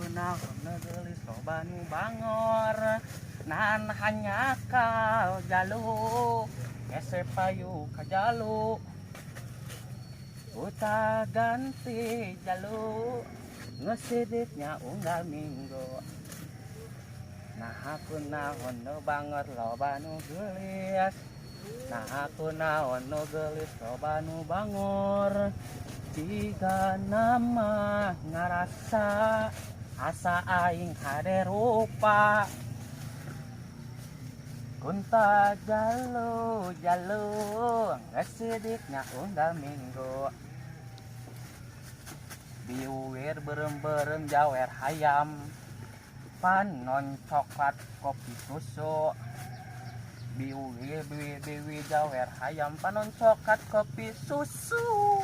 kunaon gelis loba nu bangor nahan hanya kau jalu ese payu ka jalu uta ganti jalu ngesidiknya unggal minggu nah aku naon nu bangor loba nu gelis nah aku naon nu gelis loba nu bangor jika nama ngarasa asa aing hade rupa kunta jalu jalu ngesidiknya unggal minggu biuir berem-berem jawer hayam panon coklat kopi susu biuir biwi jawer hayam panon coklat kopi susu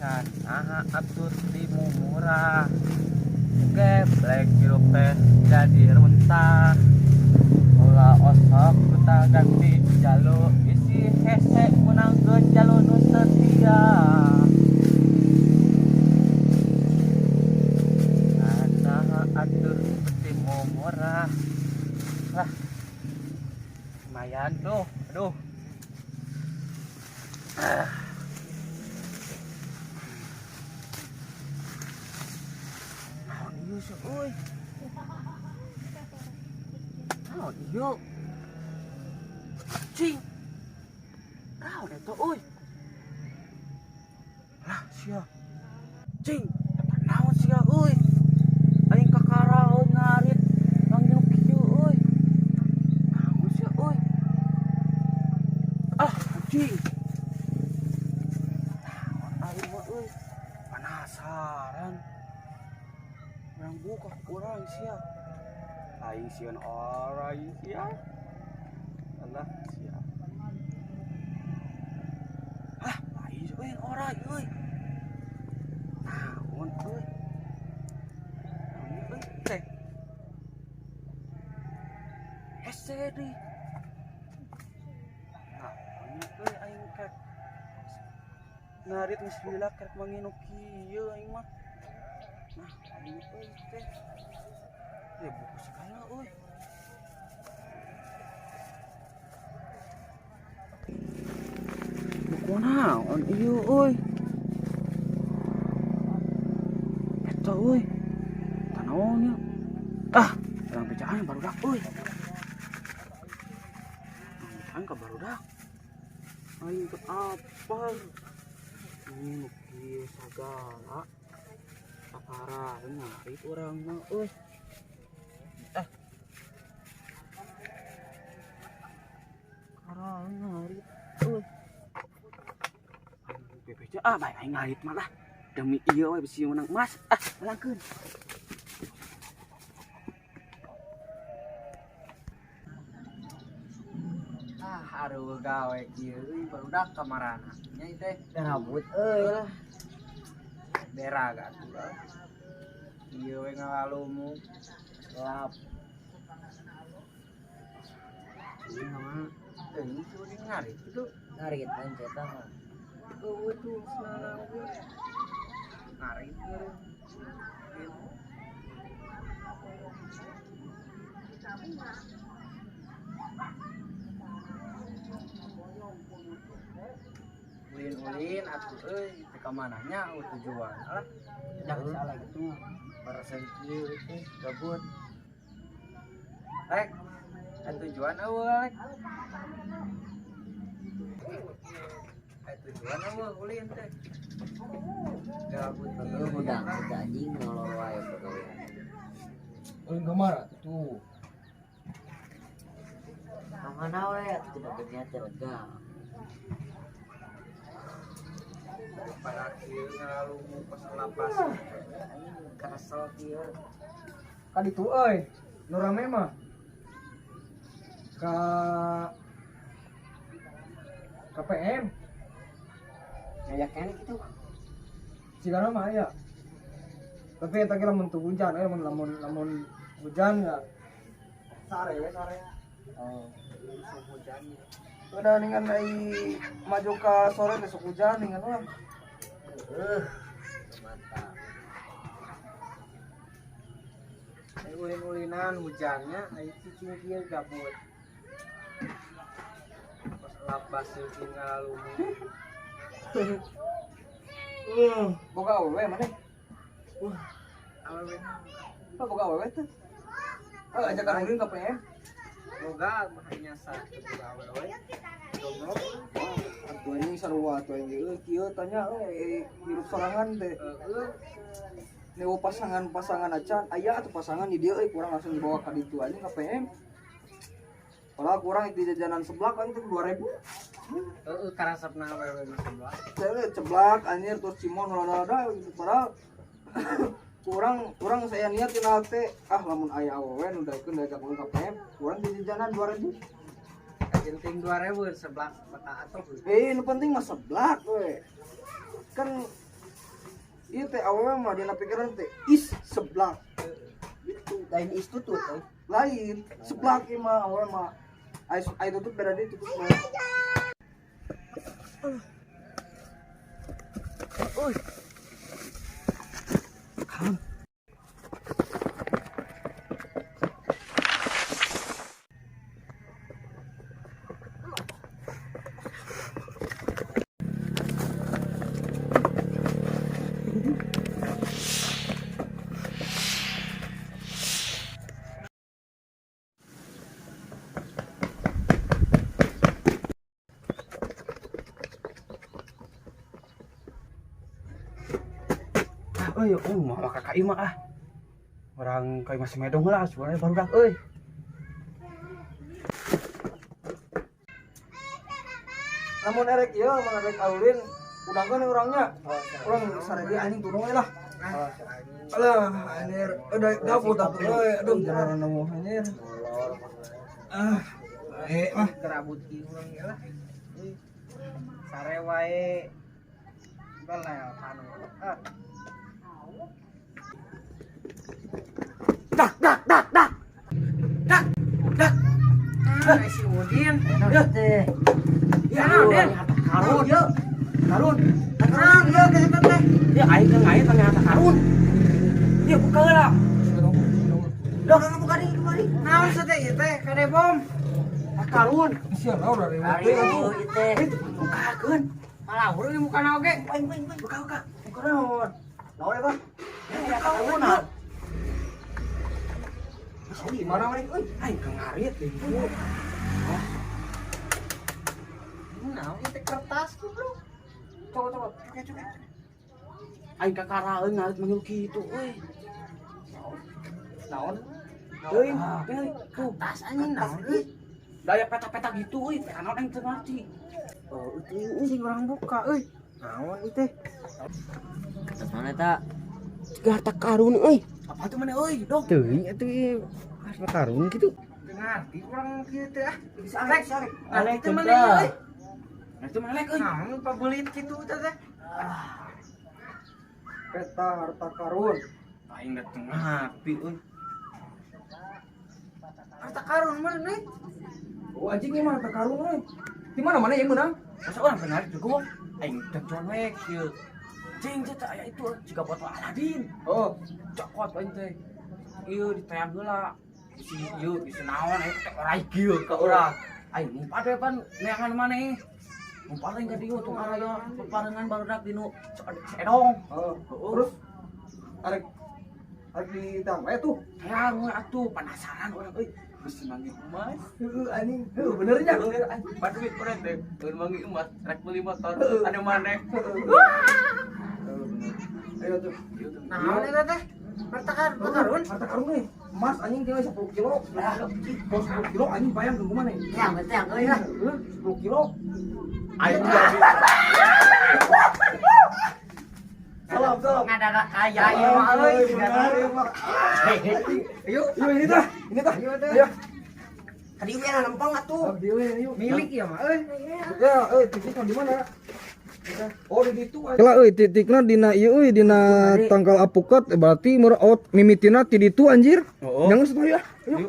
nah atur timu murah geblek hirup teh jadi runtah ulah osok kita ganti jalur isi hese menang ke jalur nu setia nah atur timu murah lah lumayan tuh aduh Uy. Oh, iyo. Cing. Rao deh tuh, uy. Lah, sia. Cing. Naon sia, uy. Aing kakaraon ngarit nangiluk kieu, uy. Naon sia, uy. Ah, cing. Naon aing mah, uy. Penasaran. Yang buka kurang sia aing sieun orang sia Allah sia ah aing euy orang euy naon euy naon euy teh hese deui naon euy aing kek narit geus lila kerek manginuk kieu aing mah nah aing euy teh ya buku segala euy buku naon ieu euy eta euy tanaonnya ah orang pecahan barudak euy pecahan ka barudak aing teu apal ini kieu sagala parah ngarit urang mah euy karang ngarit euy BPJ bae aing ngarit mah lah demi ieu we bisi menang emas balangkeun aduh gawe kieu euy barudak kamarana nya teh rambut euy lah beraga atuh ieu we ngalalumu gelap ieu mah teuing sudah ngarit itu ngarit pancet mah eueuh tuh senang ge ngarit eueuh ulin-ulin atuh euy teh ka mananya tujuan alah dah salah gitu parasan kieu teh gabut rek tujuan eueuh rek tujuan eueuh ulin teh gabut kieu budak anjing nolol wae pokoknya ulin kemana tuh mana we atuh cenah geunya teh lega pada kieu ngalumu pas lapas kasel kieu ka ditu euy nu rame mah ka KPM aya kene kitu sigana mah aya tapi eta ge lamun teu hujan lamun hujan ya sare we sare oh hujan udah ningan ai maju ka sore besok hujan ningan lah Mantap. Ulin-ulinan hujannya, ayo cicing kieu gabut. Pas lapas cicing ngalumi. Boga awewe mana? Awewe. Apa boga awewe tuh? Ajak kan ulin ka PM. Boga hanya satu awewe. Goblok. Atuh anjing sarua atuh anjing kieu tanya hirup sorangan teh. Newo pasangan acan aya atuh pasangan di dieu kurang langsung dibawa ka ditu anjing ka PM. Padahal kurang di jajanan seblak kan itu 2000. Karasapna awewe mah sebelah. Saya ceblak anjir terus cimon rada gitu padahal kurang saya niat tina teh lamun aya awewe nu daekeun dagang ulin ka PM kurang di jajanan 2000. Genting 2000 sebelah peta atok. Nu penting mah seblak we. Kan ieu teh awewe mah dina pikiran teh is seblak. Gitu. Lain is tutut teh. Lain seblak ieu mah awewe mah ai tutut beda deui tutut mah. Mah kakak ima orang kayak masih medong lah sebenarnya baru dak euy. Namun erek ieu mun erek aulin udangkeun orangnya. Urang saredi anjing turun we lah. Alah anjir udah gabut atuh euy. Aduh jangan nemu anjir. Mah Kerabut ki urang ge lah. Sare wae. Balel anu. Dak. Si Udin. ya teh. Ya, Udin. Karun. Karun Ieu kesempet teh. Dia aing jeung aing ternyata karun. Dia buka heula. Dok buka di kemari. Naon teh ieu teh? Kade bom. Karun. Sia lah udah rewel Ari atuh. ieu teh. Bukakeun. Malah urang di muka oge. Buka. Buka naon? Naon eta? Karun. Di mana mah euy? Aing kangarit deui. Naon ieu teh kertas goblok. Coba. Aing kakaraeun ngarit manggil kitu euy. Naon? Euy, tuh Tas anjing naon ieu? daya peta-peta gitu euy, peta naon aing teu ngarti. Oh, itu sing orang buka euy. Naon ieu teh? Kertas mana eta? Harta karun euy. Apa tuh mana euy, Dok? Teuing atuh harta karun gitu. Ngerti kurang kieu teh ah. Sarek. Alek Itu mana euy? Nah, itu melek euy. Naon pabelit kitu teh? Peta harta karun. Aing da teu ngarti euy. Harta karun mana nih? Oh anjing ini mah harta karun euy. Di mana yang menang? Masa orang kenal juga? Aing teu cuek ieu. Cing teh aya itu jika foto Aladin. Oh, Cokot aing teh. Ieu ditayang heula. Si ieu si naon aya teh ora ieu ka urang. Aing ngumpat we pan neangan maneh. Ngumpat aing ka dieu tong araya paparengan barudak dinu edong. oh. Terus arek ditang tuh. Hayang we atuh penasaran urang euy. Geus manggil emas. Anjing, benernya. Paduit urang teh. Mun manggil emas rek beli motor anu maneh. Ayo tuh. Naon eta teh? Harta karun. Harta karun nih. Emas anjing tinggal 10 kilo. Kalau 10 kilo anjing bayang ke mana nih? Ya, betul euy lah. 10 kilo. Aing jadi Salam. Ngadadak kaya ieu mah euy. Ayo, ini tah. Ayo. Tadi we nempong atuh. Ayo. Milik ieu mah euy. Ya, titiknya di mana? Oh, di situ aja. Lah titikna dina ieu dina tangkal apukat berarti mimitina ti ditu anjir. Jangan setuju ya. Ayo.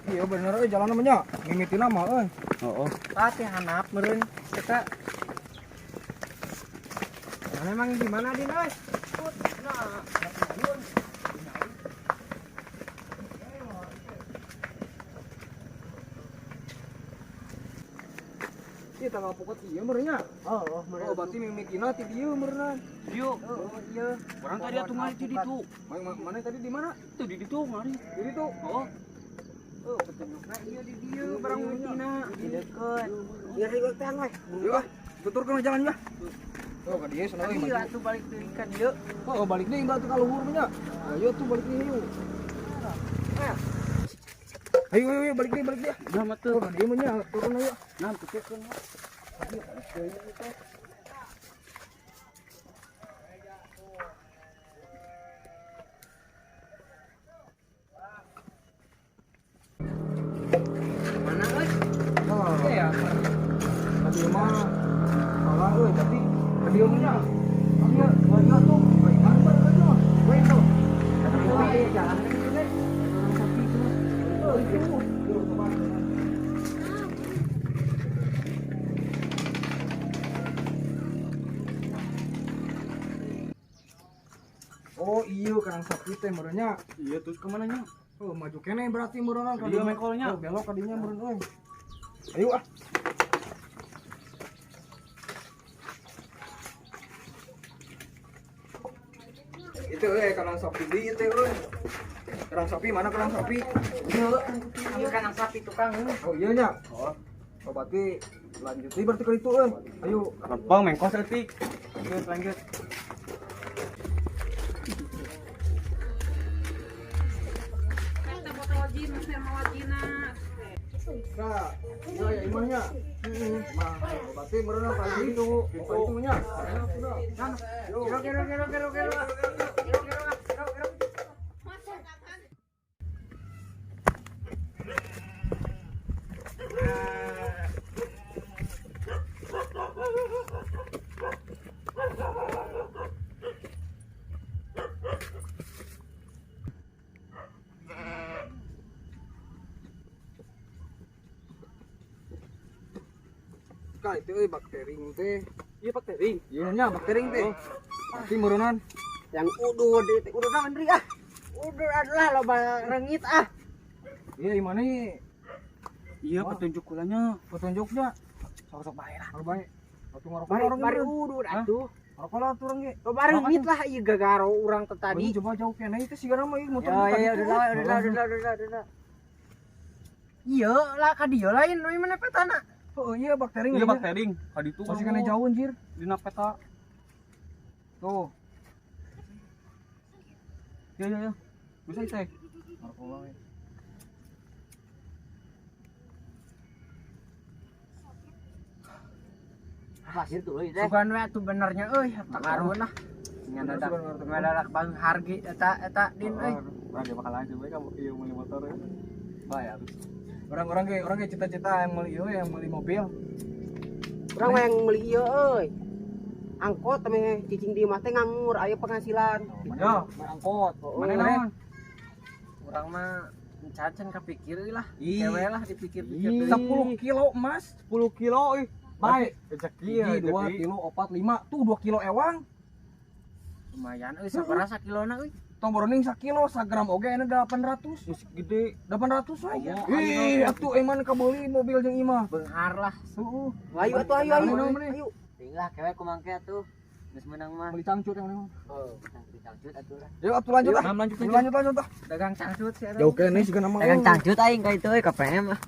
Iya bener jalan namanya. Mimitina mah Oh. Pati hanap meureun eta. Mana emang di mana Din euy? Ieu tanggal pokok ieu meureunnya. Oh, Oh, berarti mimikina ti dieu meureunna. Yuk. Oh, iya. Orang tadi atuh mari di ditu. Mana tadi di mana? Tuh di ditu mari. Di ditu. Oh. Oh, petunjukna ieu di dieu barang mimitina. di deket. Ieu ribet teh we. Yuk ah, tuturkeun jalan ya. Oh, ka dieu sana Tadi we. atuh balik deui ka dieu. Oh, balik deui batu ka luhur nya. Ayo tuh balik deui yuk. Ayo balik deui balik deui. Udah mah Oh, ka dieu mah nya turun ayo. Nah, tukeun. Mana euy? Oh, Ya. tadi mah salah euy, tapi ka dieu mah nya. Ayo tuh. Baikkan tuh. Baik tuh. Tapi jalan kan juga. Sapi itu. Oh, itu. Yuk, coba. Oh iya karang sapi teh meureunnya. Iya terus kemana nya? Oh maju kene berarti meureunna ka Dia dieu. mengkolnya. Oh belok ka dinya meureun euy. Ayo ah. Itu karang sapi di itu euy. Karang sapi mana karang sapi? Ieu kan sapi tukang. Oh iya nya. Oh berarti lanjut deui berarti ka ditu euy. Ayo. Rempong mengkos eutik. Lanjut. Nah, ya imahnya. Mah, berarti meureunna ka ditu. Ka ditu nya. Ka itu bakteri teh. Iya bakteri. Iya nya bakteri teh. Berarti meureunnan. Yang udud itu udud naon deui ah. Udud adalah loba reungit ah. Iya imah nih Iya petunjuk kulanya. petunjuknya. Sok-sok bae lah. Kalau baik. Atuh ngarokok Bari orang bari meureun. udud atuh. Ngarokok lah turun ge. Loba reungit lah ieu gagaro urang teh tadi. Tadi coba jauh kene itu sigana mah ieu motor Ya, udah. Iya lah ka dieu lain we mana petana. Oh iya bakteri Iya bakteri. Kadi itu masih kena jauh anjir. dina peta. Tuh. Ya. Bisa teh. Ngarokok lah we. Pasir tuh euy teh. Sugan we atuh benernya euy, pengaruhna lah. Ngadadak bang hargi eta din euy. Orang dia bakal aja we kamu ieu meuli motor ya. Bayar. Orang ge cita-cita yang meuli ieu yang meuli mobil. Urang mah yang meuli ieu euy. Angkot teh cicing di mah teh nganggur aya penghasilan. Yo, angkot. Mana naon? Urang mah cacan kepikir lah. Ih. Cewek lah dipikir-pikir Ih. deui. 10 kilo emas, 10 kilo euy. baik. Rezeki ya, 2 kilo, 4, 5, tuh 2 kilo ewang. Lumayan euy sabaraha sakilona euy. Tong boroning 1 kilo, 1 gram oge ena 800. Musik gede. 800 we. Aya, Ih, atuh eman kabeuli mobil jeung imah. Beunghar lah. Heeh. Ayo atuh ayo. Ayo. Tinggal kewek kumangke atuh. Geus meunang mah. Beli cangcut yang mana? Oh, cangcut atuh lah. Yuk atuh lanjut ah. Lanjut. Lanjut ah. Dagang cangcut sih atuh. Jauh kene sih kana mah. Dagang cangcut aing ka itu euy ka PM ah.